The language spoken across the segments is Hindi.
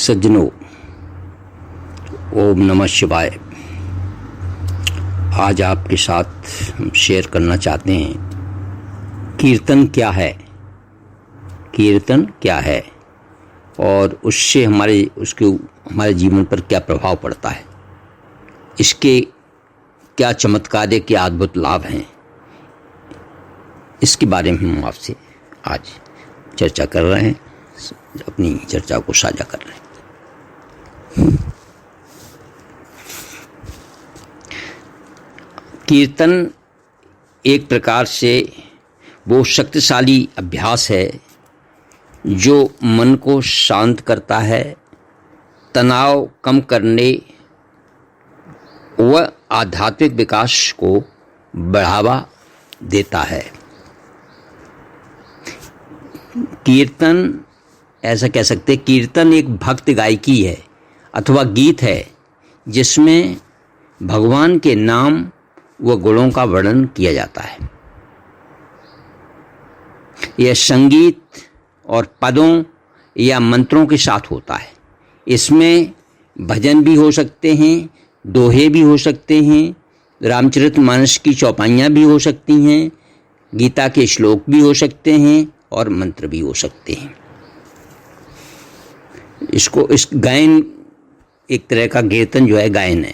सज्जनों, ओम नमः शिवाय। आज आपके साथ हम शेयर करना चाहते हैं कीर्तन क्या है। कीर्तन क्या है और उससे हमारे जीवन पर क्या प्रभाव पड़ता है, इसके क्या चमत्कार, क्या अद्भुत लाभ हैं, इसके बारे में हम आपसे आज चर्चा कर रहे हैं, अपनी चर्चा को साझा कर रहे हैं। कीर्तन एक प्रकार से वो शक्तिशाली अभ्यास है जो मन को शांत करता है, तनाव कम करने व आध्यात्मिक विकास को बढ़ावा देता है। कीर्तन, ऐसा कह सकते हैं, कीर्तन एक भक्त गायकी है अथवा गीत है जिसमें भगवान के नाम व गुणों का वर्णन किया जाता है। यह संगीत और पदों या मंत्रों के साथ होता है। इसमें भजन भी हो सकते हैं, दोहे भी हो सकते हैं, रामचरितमानस की चौपाइयाँ भी हो सकती हैं, गीता के श्लोक भी हो सकते हैं और मंत्र भी हो सकते हैं। इस गायन एक तरह का कीर्तन जो है गायन है।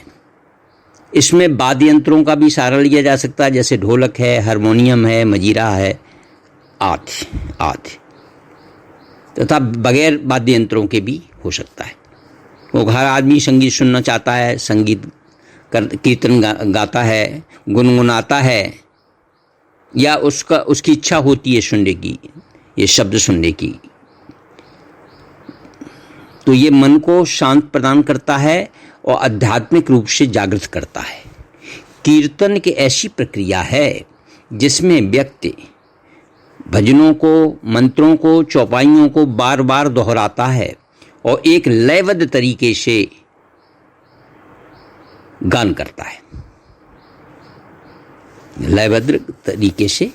इसमें वाद्य यंत्रों का भी सहारा लिया जा सकता है, जैसे ढोलक है, हारमोनियम है, मजीरा है आदि तथा बगैर वाद्य यंत्रों के भी हो सकता है। वो हर आदमी संगीत सुनना चाहता है, कीर्तन गाता है, गुनगुनाता है, या उसकी इच्छा होती है सुनने की, ये शब्द सुनने की। तो ये मन को शांत प्रदान करता है और आध्यात्मिक रूप से जागृत करता है। कीर्तन की ऐसी प्रक्रिया है जिसमें व्यक्ति भजनों को, मंत्रों को, चौपाइयों को बार बार दोहराता है और एक लयबद्ध तरीके से गान करता है। लयबद्ध तरीके से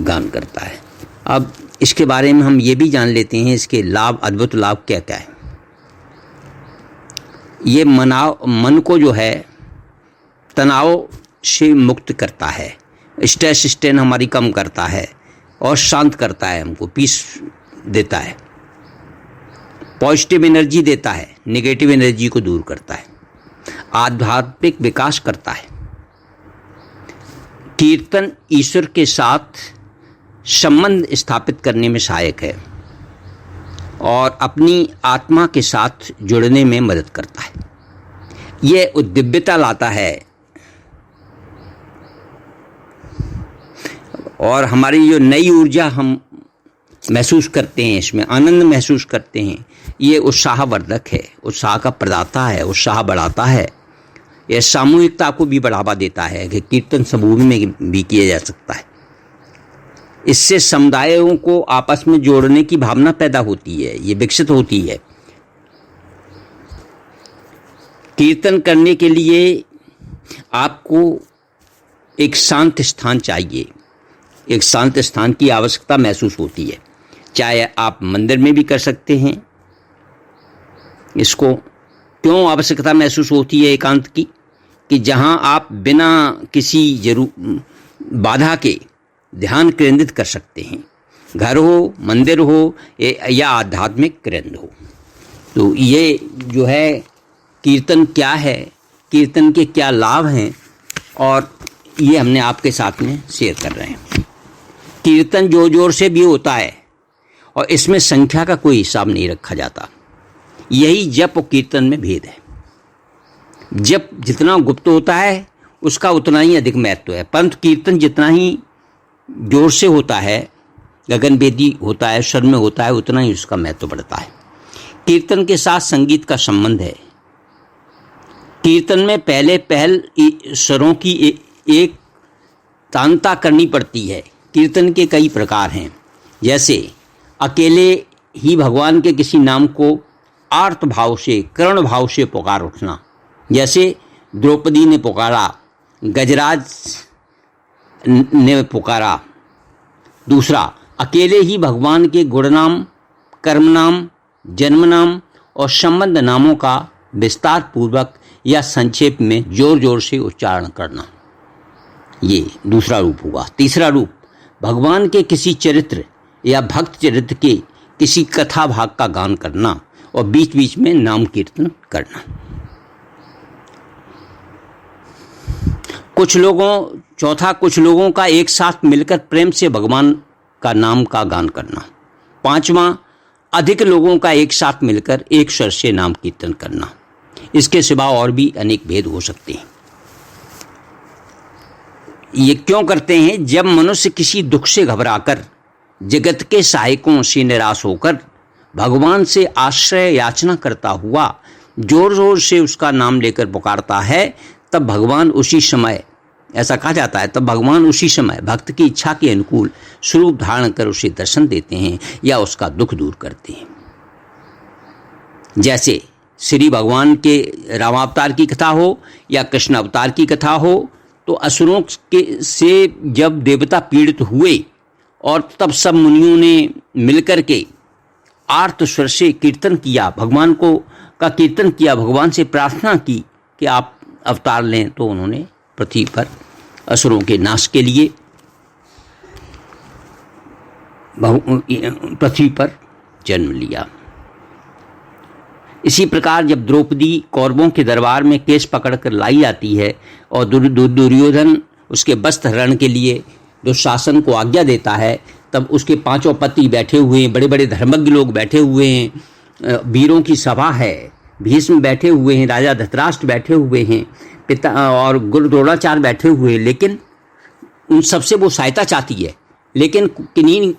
गान करता है। अब इसके बारे में हम ये भी जान लेते हैं, इसके लाभ, अद्भुत लाभ क्या क्या है। ये मन को जो है तनाव से मुक्त करता है, स्ट्रेन हमारी कम करता है और शांत करता है, हमको पीस देता है, पॉजिटिव एनर्जी देता है, नेगेटिव एनर्जी को दूर करता है, आध्यात्मिक विकास करता है। कीर्तन ईश्वर के साथ संबंध स्थापित करने में सहायक है और अपनी आत्मा के साथ जुड़ने में मदद करता है। यह उद्दिव्यता लाता है और हमारी जो नई ऊर्जा हम महसूस करते हैं, इसमें आनंद महसूस करते हैं, ये उत्साहवर्धक है, उत्साह का प्रदाता है, उत्साह बढ़ाता है। यह सामूहिकता को भी बढ़ावा देता है कि कीर्तन समूह में भी किया जा सकता है। इससे समुदायों को आपस में जोड़ने की भावना पैदा होती है, ये विकसित होती है। कीर्तन करने के लिए आपको एक शांत स्थान चाहिए, एक शांत स्थान की आवश्यकता महसूस होती है। चाहे आप मंदिर में भी कर सकते हैं। इसको क्यों आवश्यकता महसूस होती है एकांत की, कि जहां आप बिना किसी बाधा के ध्यान केंद्रित कर सकते हैं। घर हो, मंदिर हो या आध्यात्मिक केंद्र हो। तो ये जो है कीर्तन क्या है, कीर्तन के क्या लाभ हैं, और ये हमने आपके साथ में शेयर कर रहे हैं। कीर्तन जोर जोर से भी होता है और इसमें संख्या का कोई हिसाब नहीं रखा जाता। यही जप और कीर्तन में भेद है। जप जितना गुप्त होता है उसका उतना ही अधिक महत्व है, परंतु कीर्तन जितना ही जोर से होता है, गगनभेदी होता है, स्वर में होता है, उतना ही उसका महत्व बढ़ता है। कीर्तन के साथ संगीत का संबंध है। कीर्तन में पहल स्वरों की एक तानता करनी पड़ती है। कीर्तन के कई प्रकार हैं, जैसे अकेले ही भगवान के किसी नाम को आर्त भाव से, कर्ण भाव से पुकार उठना, जैसे द्रौपदी ने पुकारा, गजराज ने पुकारा। दूसरा, अकेले ही भगवान के गुण नाम, कर्म नाम, जन्म नाम और संबंध नामों का विस्तार पूर्वक या संक्षेप में जोर जोर से उच्चारण करना, ये दूसरा रूप हुआ। तीसरा रूप, भगवान के किसी चरित्र या भक्त चरित्र के किसी कथा भाग का गान करना और बीच बीच में नाम कीर्तन करना। कुछ लोगों का एक साथ मिलकर प्रेम से भगवान का नाम का गान करना। पांचवा, अधिक लोगों का एक साथ मिलकर एक स्वर से नाम कीर्तन करना। इसके सिवा और भी अनेक भेद हो सकते हैं। ये क्यों करते हैं? जब मनुष्य किसी दुख से घबराकर, जगत के सहायकों से निराश होकर भगवान से आश्रय याचना करता हुआ जोर जोर से उसका नाम लेकर पुकारता है, तब भगवान उसी समय, ऐसा कहा जाता है, तब भगवान उसी समय भक्त की इच्छा के अनुकूल स्वरूप धारण कर उसे दर्शन देते हैं या उसका दुख दूर करते हैं। जैसे श्री भगवान के रामावतार की कथा हो या कृष्ण अवतार की कथा हो, तो असुरों के से जब देवता पीड़ित हुए और तब सब मुनियों ने मिलकर के आर्त स्वर से कीर्तन किया, भगवान का कीर्तन किया, भगवान से प्रार्थना की कि आप अवतार लें, तो उन्होंने पृथ्वी पर असुरों के नाश के लिए पृथ्वी पर जन्म लिया। इसी प्रकार जब द्रौपदी कौरवों के दरबार में केस पकड़कर लाई जाती है और दुर्योधन उसके वस्त्र हरण के लिए दुशासन को आज्ञा देता है, तब उसके पांचों पति बैठे हुए हैं, बड़े बड़े धर्मज्ञ लोग बैठे हुए हैं, वीरों की सभा है, भीष्म बैठे हुए हैं, राजा धृतराष्ट्र बैठे हुए हैं, पिता और गुरु द्रोणाचार्य बैठे हुए हैं, लेकिन उन सबसे वो सहायता चाहती है। लेकिन किन्हीं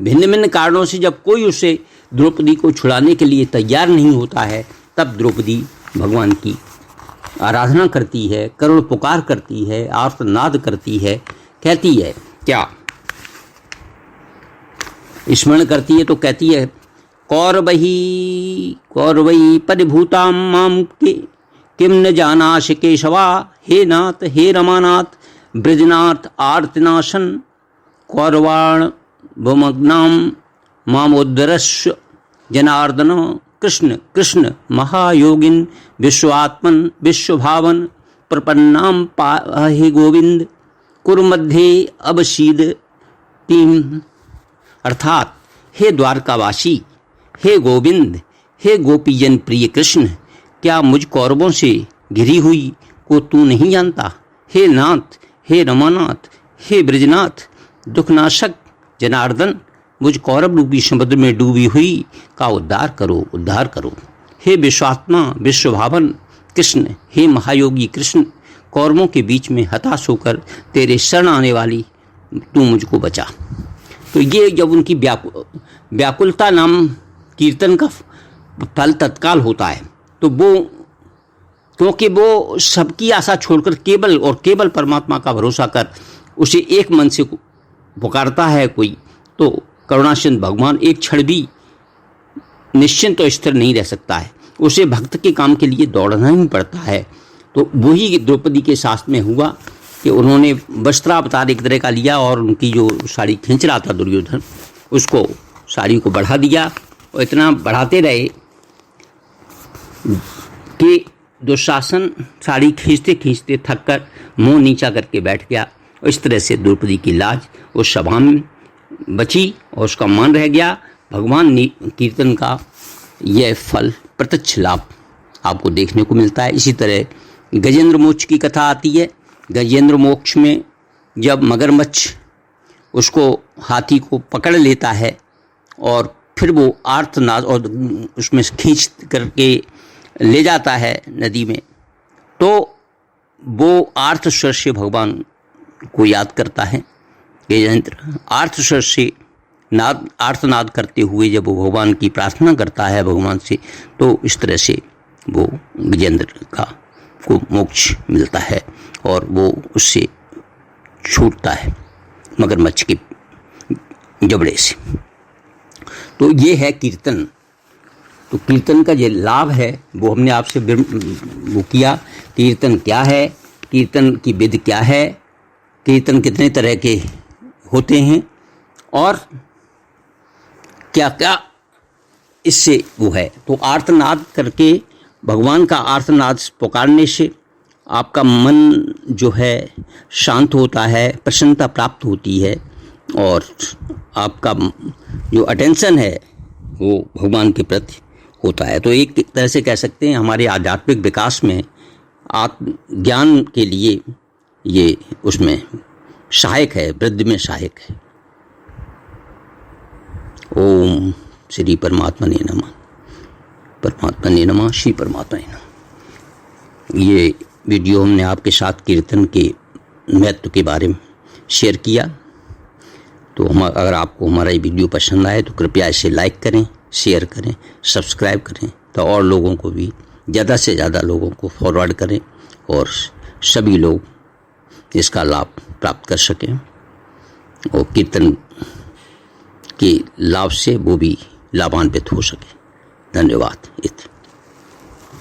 भिन्न भिन्न कारणों से जब कोई उसे द्रौपदी को छुड़ाने के लिए तैयार नहीं होता है, तब द्रौपदी भगवान की आराधना करती है, करुण पुकार करती है, आर्तनाद करती है, कहती है क्या, स्मरण करती है तो कहती है, कौरवही परिभूताम माम के किम न जानाश केशवा, हे नाथ हे रमानाथ ब्रजनाथ आर्तनाशन कौरवाण भुमग्नाम मामोदरस्व जनार्दन कृष्ण कृष्ण महायोगिन विश्वात्मन विश्वभावन प्रपन्नाम पाहि गोविंद कुरुमध्ये अवशीद तीम। अर्थात हे द्वारकावासी, हे गोविंद, हे गोपीजन प्रिय कृष्ण, क्या मुझ कौरवों से घिरी हुई को तू नहीं जानता? हे नाथ, हे रमानाथ, हे ब्रजनाथ, दुखनाशक जनार्दन, मुझ कौरव रूपी समुद्र में डूबी हुई का उद्धार करो, उद्धार करो। हे विश्वात्मा विश्वभावन कृष्ण, हे महायोगी कृष्ण, कौरवों के बीच में हताश होकर तेरे शरण आने वाली तू मुझको बचा। तो ये जब उनकी व्याकुलता नाम कीर्तन का फल तत्काल होता है, तो वो क्योंकि वो सबकी आशा छोड़कर केवल परमात्मा का भरोसा कर उसे एक मन से पुकारता है कोई, तो करुणासिंधु भगवान एक क्षण भी निश्चिंत और स्थिर नहीं रह सकता है, उसे भक्त के काम के लिए दौड़ना ही पड़ता है। तो वही द्रौपदी के साथ में हुआ कि उन्होंने वस्त्रावतार एक तरह का लिया और उनकी जो साड़ी खींच रहा था दुर्योधन, उसको साड़ी को बढ़ा दिया और इतना बढ़ाते रहे कि दुशासन साड़ी खींचते खींचते थक कर मुँह नीचा करके बैठ गया। और इस तरह से द्रौपदी की लाज उस सभा में बची और उसका मान रह गया। भगवान कीर्तन का यह फल प्रत्यक्ष लाभ आपको देखने को मिलता है। इसी तरह गजेंद्र मोक्ष की कथा आती है। गजेंद्र मोक्ष में जब मगरमच्छ उसको हाथी को पकड़ लेता है और फिर वो आर्तनाद और उसमें खींच करके ले जाता है नदी में, तो वो आर्त स्वर से भगवान को याद करता है। गजेंद्र आर्त स्वर से आर्तनाद करते हुए जब वो भगवान की प्रार्थना करता है भगवान से, तो इस तरह से वो गजेंद्र को मोक्ष मिलता है और वो उससे छूटता है मगरमच्छ के जबड़े से। तो ये है कीर्तन। तो कीर्तन का जो लाभ है वो हमने आपसे वो किया। कीर्तन क्या है, कीर्तन की विधि क्या है, कीर्तन कितने तरह के होते हैं और क्या क्या इससे वो है। तो आर्तनाद करके, भगवान का आर्तनाद पुकारने से आपका मन जो है शांत होता है, प्रसन्नता प्राप्त होती है और आपका जो अटेंशन है वो भगवान के प्रति होता है। तो एक तरह से कह सकते हैं हमारे आध्यात्मिक विकास में आत्मज्ञान के लिए ये उसमें सहायक है, वृद्धि में सहायक है। ओम श्री परमात्मा ने नमः, परमात्मा ने नमः, श्री परमात्मा ने नमः। ये वीडियो हमने आपके साथ कीर्तन के महत्व के बारे में शेयर किया। तो अगर आपको हमारा ये वीडियो पसंद आए तो कृपया इसे लाइक करें, शेयर करें, सब्सक्राइब करें, तो और लोगों को भी, ज़्यादा से ज़्यादा लोगों को फॉरवर्ड करें और सभी लोग इसका लाभ प्राप्त कर सकें और कीर्तन के लाभ से वो भी लाभान्वित हो सके। धन्यवाद।